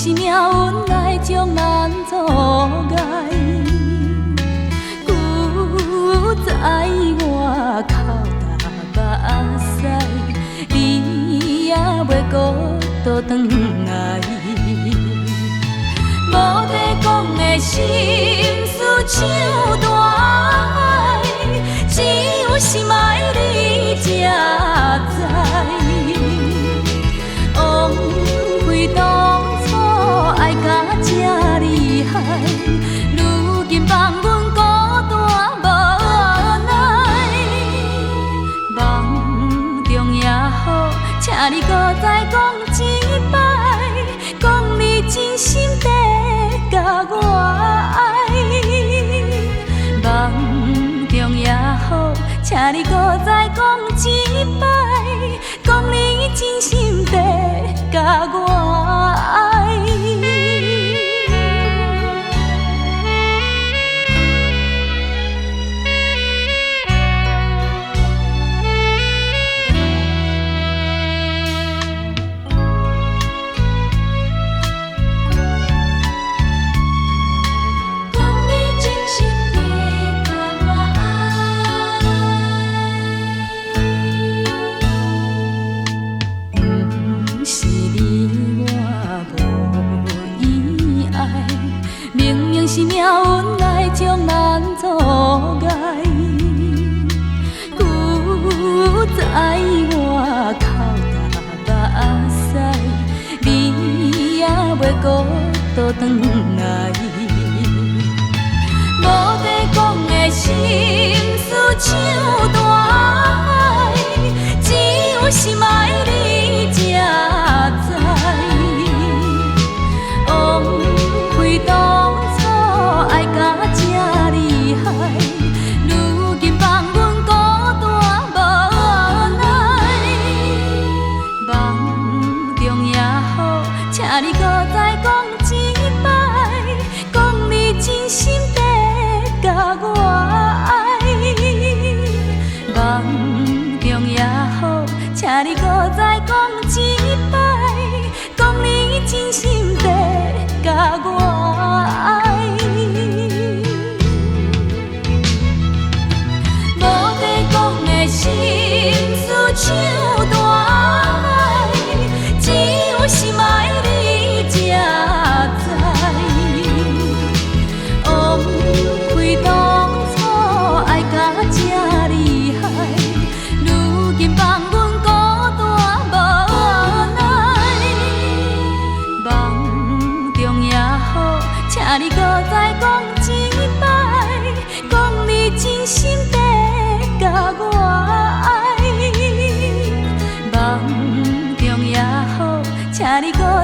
是命运来将咱阻碍。古在我口干目屎，你也袂孤独转来。无地讲的心事唱大海，只有心爱你才知。枉费当初爱甲这厉害，如今放阮孤单无奈。梦中也好，请你搁再讲一摆，讲你真心地甲我爱。梦中也好，请你搁再讲一摆，讲你真心地甲我爱。是命运来将咱阻碍，古在我口干目屎，你也袂孤独转来。无地讲的心事唱大海，只有心爱你才知。枉费当爱甲这厉害，如今放阮孤单无奈。梦中也好，请你搁再讲一摆，讲你真心地甲我爱。梦中也好，请你搁再讲一摆，讲你真心地甲我爱。心事唱大海，只有心爱你才知。枉费当初爱甲这厉害，如今放阮孤单无奈。梦中也好，请你搁再讲一摆，讲你真心地甲我爱。梦中也好，请你搁